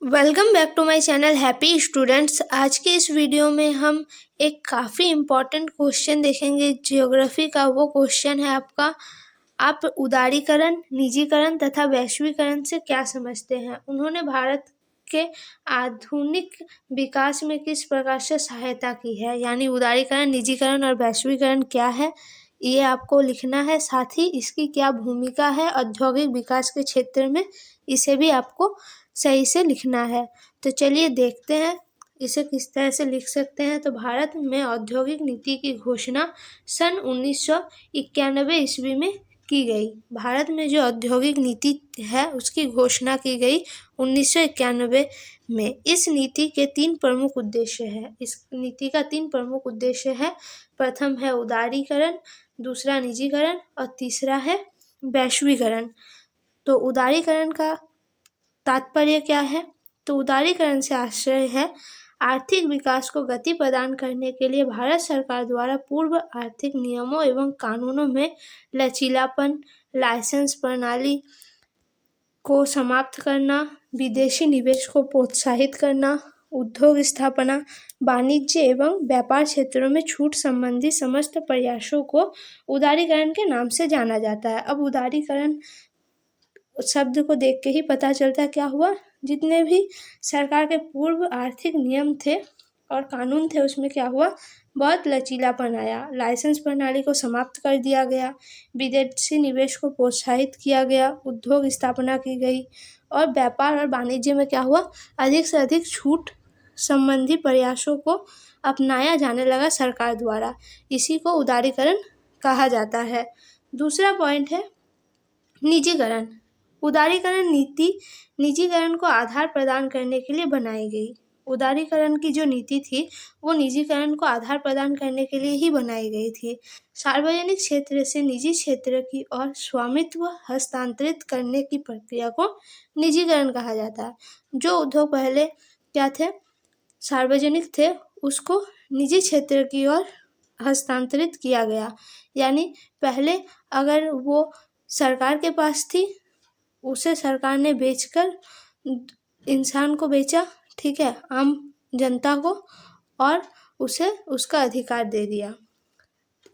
Welcome back to my channel happy students. आज के इस वीडियो में हम एक काफ़ी इम्पॉर्टेंट क्वेश्चन देखेंगे ज्योग्राफी का। वो क्वेश्चन है आपका, आप उदारीकरण, निजीकरण तथा वैश्वीकरण से क्या समझते हैं। उन्होंने भारत के आधुनिक विकास में किस प्रकार से सहायता की है। यानी उदारीकरण, निजीकरण और वैश्वीकरण क्या है, ये आपको लिखना है। साथ ही इसकी क्या भूमिका है औद्योगिक विकास के क्षेत्र में, इसे भी आपको सही से लिखना है। तो चलिए देखते हैं इसे किस तरह से लिख सकते हैं। तो भारत में औद्योगिक नीति की घोषणा सन 1991 ईस्वी में की गई। भारत में जो औद्योगिक नीति है उसकी घोषणा की गई 1991 में। इस नीति के 3 प्रमुख उद्देश्य हैं। इस नीति का 3 प्रमुख उद्देश्य है। प्रथम है उदारीकरण, दूसरा निजीकरण और तीसरा है वैश्वीकरण। तो उदारीकरण का तात्पर्य क्या है। तो उदारीकरण से आशय है आर्थिक विकास को गति प्रदान करने के लिए भारत सरकार द्वारा पूर्व आर्थिक नियमों एवं कानूनों में लचीलापन, लाइसेंस प्रणाली को समाप्त करना, विदेशी निवेश को प्रोत्साहित करना, उद्योग स्थापना, वाणिज्य एवं व्यापार क्षेत्रों में छूट संबंधी समस्त प्रयासों को उदारीकरण के नाम से जाना जाता है। अब उदारीकरण शब्द को देख के ही पता चलता है क्या हुआ। जितने भी सरकार के पूर्व आर्थिक नियम थे और कानून थे उसमें क्या हुआ, बहुत लचीलापन आया। लाइसेंस प्रणाली को समाप्त कर दिया गया, विदेशी निवेश को प्रोत्साहित किया गया, उद्योग स्थापना की गई और व्यापार और वाणिज्य में क्या हुआ, अधिक से अधिक छूट संबंधी प्रयासों को अपनाया जाने लगा सरकार द्वारा। इसी को उदारीकरण कहा जाता है। दूसरा पॉइंट है निजीकरण। उदारीकरण नीति निजीकरण को आधार प्रदान करने के लिए बनाई गई। उदारीकरण की जो नीति थी वो निजीकरण को आधार प्रदान करने के लिए ही बनाई गई थी। सार्वजनिक क्षेत्र से निजी क्षेत्र की ओर स्वामित्व हस्तांतरित करने की प्रक्रिया को निजीकरण कहा जाता है। जो उद्योग पहले क्या थे, सार्वजनिक थे, उसको निजी क्षेत्र की ओर हस्तांतरित किया गया। यानी पहले अगर वो सरकार के पास थी, उसे सरकार ने बेचकर इंसान को बेचा, ठीक है, आम जनता को, और उसे उसका अधिकार दे दिया।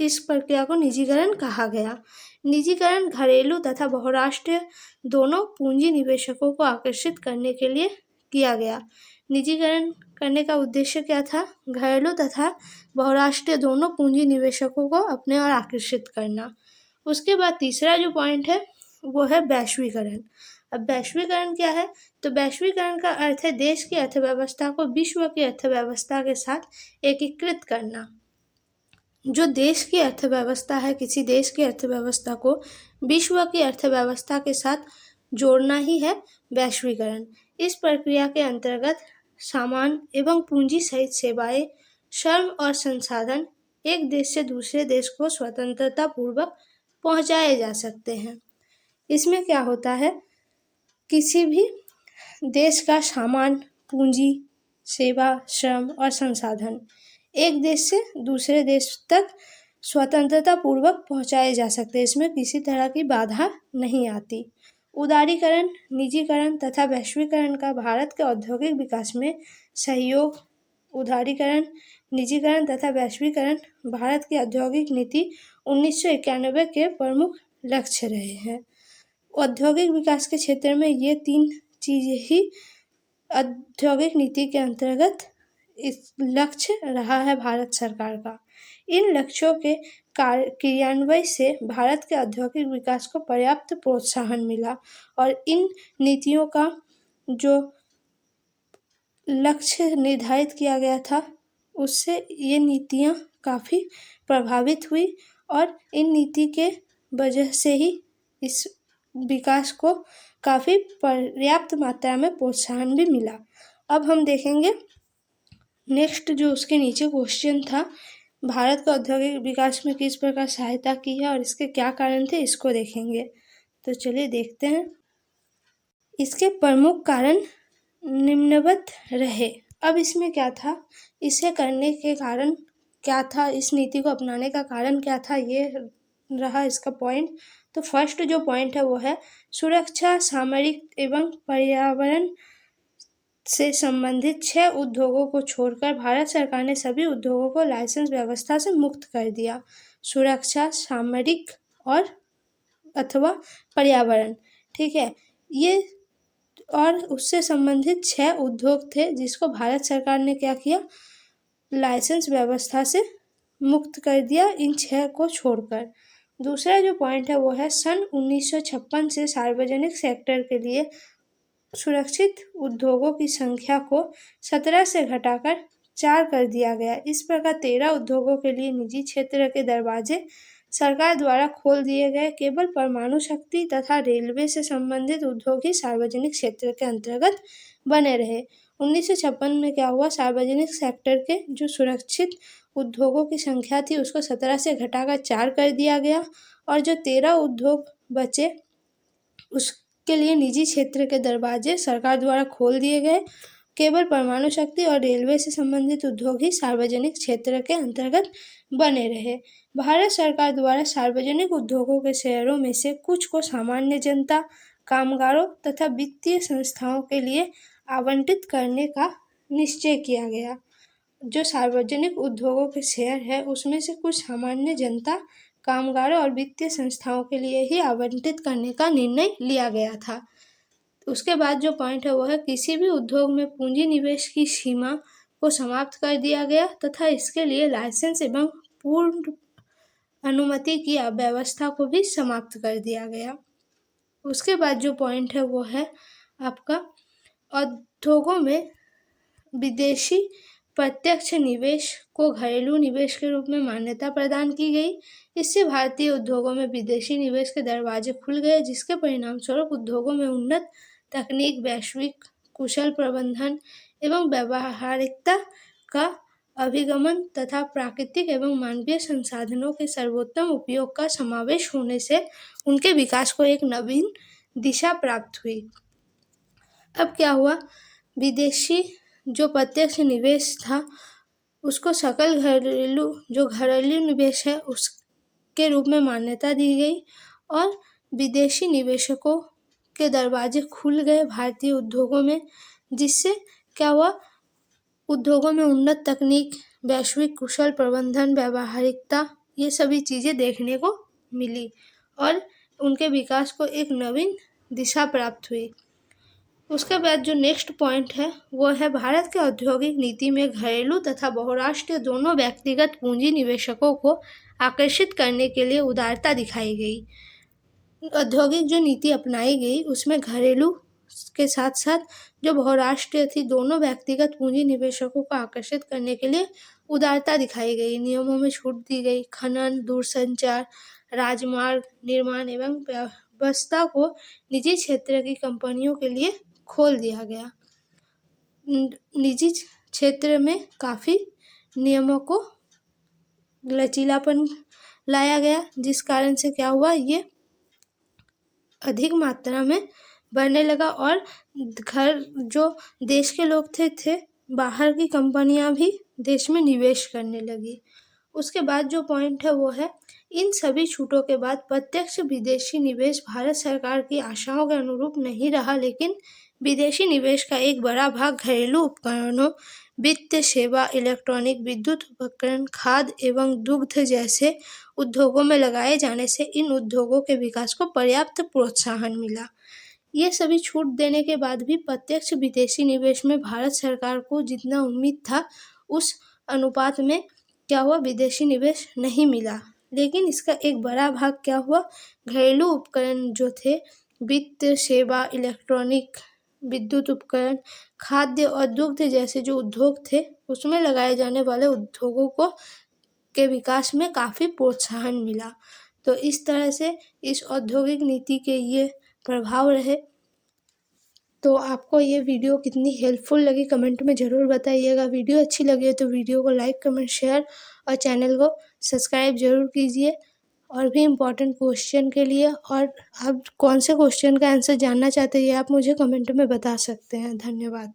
इस प्रक्रिया को निजीकरण कहा गया। निजीकरण घरेलू तथा बहुराष्ट्रीय दोनों पूंजी निवेशकों को आकर्षित करने के लिए किया गया। निजीकरण करने का उद्देश्य क्या था, घरेलू तथा बहुराष्ट्रीय दोनों पूंजी निवेशकों को अपने ओर आकर्षित करना। उसके बाद तीसरा जो पॉइंट है वो है वैश्वीकरण। अब वैश्वीकरण क्या है, तो वैश्वीकरण का अर्थ है देश की अर्थव्यवस्था को विश्व की अर्थव्यवस्था के साथ एकीकृत करना। जो देश की अर्थव्यवस्था है, किसी देश की अर्थव्यवस्था को विश्व की अर्थव्यवस्था के साथ जोड़ना ही है वैश्वीकरण। इस प्रक्रिया के अंतर्गत सामान एवं पूंजी सहित सेवाएं, श्रम और संसाधन एक देश से दूसरे देश को स्वतंत्रता पूर्वक पहुंचाए जा सकते हैं। इसमें क्या होता है, किसी भी देश का सामान, पूंजी, सेवा, श्रम और संसाधन एक देश से दूसरे देश तक स्वतंत्रता पूर्वक पहुंचाए जा सकते हैं। इसमें किसी तरह की बाधा नहीं आती। उदारीकरण, निजीकरण तथा वैश्वीकरण का भारत के औद्योगिक विकास में सहयोग। उदारीकरण, निजीकरण तथा वैश्वीकरण भारत की औद्योगिक नीति 1991 के प्रमुख लक्ष्य रहे हैं। औद्योगिक विकास के क्षेत्र में ये 3 चीज़ें ही औद्योगिक नीति के अंतर्गत इस लक्ष्य रहा है भारत सरकार का। इन लक्ष्यों के क्रियान्वयन से भारत के औद्योगिक विकास को पर्याप्त प्रोत्साहन मिला और इन नीतियों का जो लक्ष्य निर्धारित किया गया था उससे ये नीतियाँ काफ़ी प्रभावित हुई और इन नीति के वजह से ही इस विकास को काफ़ी पर्याप्त मात्रा में प्रोत्साहन भी मिला। अब हम देखेंगे नेक्स्ट जो उसके नीचे क्वेश्चन था, भारत का औद्योगिक विकास में किस प्रकार सहायता की है और इसके क्या कारण थे, इसको देखेंगे। तो चलिए देखते हैं। इसके प्रमुख कारण निम्नवत रहे। अब इसमें क्या था, इसे करने के कारण क्या था, इस नीति को अपनाने का कारण क्या था, ये रहा इसका पॉइंट। तो फर्स्ट जो पॉइंट है वो है सुरक्षा, सामरिक एवं पर्यावरण से संबंधित 6 उद्योगों को छोड़कर भारत सरकार ने सभी उद्योगों को लाइसेंस व्यवस्था से मुक्त कर दिया। सुरक्षा, सामरिक और अथवा पर्यावरण, ठीक है, ये और उससे संबंधित 6 उद्योग थे जिसको भारत सरकार ने क्या किया, लाइसेंस व्यवस्था से मुक्त कर दिया, इन 6 को छोड़कर। दूसरा जो पॉइंट है वो है सन 1956 से सार्वजनिक सेक्टर के लिए सुरक्षित उद्योगों की संख्या को 17 से घटाकर 4 कर दिया गया। इस प्रकार 13 उद्योगों के लिए निजी क्षेत्र के दरवाजे सरकार द्वारा खोल दिए गए। केवल परमाणु शक्ति तथा रेलवे से संबंधित उद्योग ही सार्वजनिक क्षेत्र के अंतर्गत बने रहे। 1956 में क्या हुआ, सार्वजनिक सेक्टर के जो सुरक्षित उद्योगों की संख्या थी उसको 17 से घटाकर 4 कर दिया गया और जो 13 उद्योग बचे उसके लिए निजी क्षेत्र के दरवाजे सरकार द्वारा खोल दिए गए। केवल परमाणु शक्ति और रेलवे से संबंधित उद्योग ही सार्वजनिक क्षेत्र के अंतर्गत बने रहे। भारत सरकार द्वारा सार्वजनिक उद्योगों के शेयरों में से कुछ को सामान्य जनता, कामगारों तथा वित्तीय संस्थाओं के लिए आवंटित करने का निश्चय किया गया। जो सार्वजनिक उद्योगों के शेयर है उसमें से कुछ सामान्य जनता, कामगारों और वित्तीय संस्थाओं के लिए ही आवंटित करने का निर्णय लिया गया था। उसके बाद जो पॉइंट है वो है किसी भी उद्योग में पूंजी निवेश की सीमा को समाप्त कर दिया गया तथा इसके लिए लाइसेंस एवं पूर्ण अनुमति की व्यवस्था को भी समाप्त कर दिया गया। उसके बाद जो पॉइंट है वो है आपका उद्योगों में विदेशी प्रत्यक्ष निवेश को घरेलू निवेश के रूप में मान्यता प्रदान की गई। इससे भारतीय उद्योगों में विदेशी निवेश के दरवाजे खुल गए, जिसके परिणाम स्वरूप उद्योगों में उन्नत तकनीक, वैश्विक कुशल प्रबंधन एवं व्यावहारिकता का अभिगमन तथा प्राकृतिक एवं मानवीय संसाधनों के सर्वोत्तम उपयोग का समावेश होने से उनके विकास को एक नवीन दिशा प्राप्त हुई। अब क्या हुआ, विदेशी जो प्रत्यक्ष निवेश था उसको सकल घरेलू निवेश है उसके रूप में मान्यता दी गई और विदेशी निवेशकों के दरवाजे खुल गए भारतीय उद्योगों में, जिससे क्या हुआ, उद्योगों में उन्नत तकनीक, वैश्विक कुशल प्रबंधन, व्यावहारिकता, ये सभी चीज़ें देखने को मिली और उनके विकास को एक नवीन दिशा प्राप्त हुई। उसके बाद जो नेक्स्ट पॉइंट है वो है भारत के औद्योगिक नीति में घरेलू तथा बहुराष्ट्रीय दोनों व्यक्तिगत पूंजी निवेशकों को आकर्षित करने के लिए उदारता दिखाई गई। औद्योगिक जो नीति अपनाई गई उसमें घरेलू के साथ साथ जो बहुराष्ट्रीय थी दोनों व्यक्तिगत पूंजी निवेशकों को आकर्षित करने के लिए उदारता दिखाई गई। नियमों में छूट दी गई। खनन, दूरसंचार, राजमार्ग निर्माण एवं व्यवस्था को निजी क्षेत्र की कंपनियों के लिए खोल दिया गया। निजी क्षेत्र में काफ़ी नियमों को लचीलापन लाया गया, जिस कारण से क्या हुआ, ये अधिक मात्रा में बढ़ने लगा और जो देश के लोग थे बाहर की कंपनियां भी देश में निवेश करने लगी। उसके बाद जो पॉइंट है वो है इन सभी छूटों के बाद प्रत्यक्ष विदेशी निवेश भारत सरकार की आशाओं के अनुरूप नहीं रहा, लेकिन विदेशी निवेश का एक बड़ा भाग घरेलू उपकरणों, वित्त सेवा, इलेक्ट्रॉनिक, विद्युत उपकरण, खाद्य एवं दुग्ध जैसे उद्योगों में लगाए जाने से इन उद्योगों के विकास को पर्याप्त प्रोत्साहन मिला। ये सभी छूट देने के बाद भी प्रत्यक्ष विदेशी निवेश में भारत सरकार को जितना उम्मीद था उस अनुपात में क्या हुआ, विदेशी निवेश नहीं मिला। लेकिन इसका एक बड़ा भाग क्या हुआ, घरेलू उपकरण जो थे, वित्त सेवा, इलेक्ट्रॉनिक, विद्युत उपकरण, खाद्य और दुग्ध जैसे जो उद्योग थे उसमें लगाए जाने वाले उद्योगों को के विकास में काफ़ी प्रोत्साहन मिला। तो इस तरह से इस औद्योगिक नीति के ये प्रभाव रहे। तो आपको ये वीडियो कितनी हेल्पफुल लगी कमेंट में ज़रूर बताइएगा। वीडियो अच्छी लगी तो वीडियो को लाइक, कमेंट, शेयर और चैनल को सब्सक्राइब ज़रूर कीजिए। और भी इम्पोर्टेंट क्वेश्चन के लिए और आप कौन से क्वेश्चन का आंसर जानना चाहते हैं आप मुझे कमेंट में बता सकते हैं। धन्यवाद।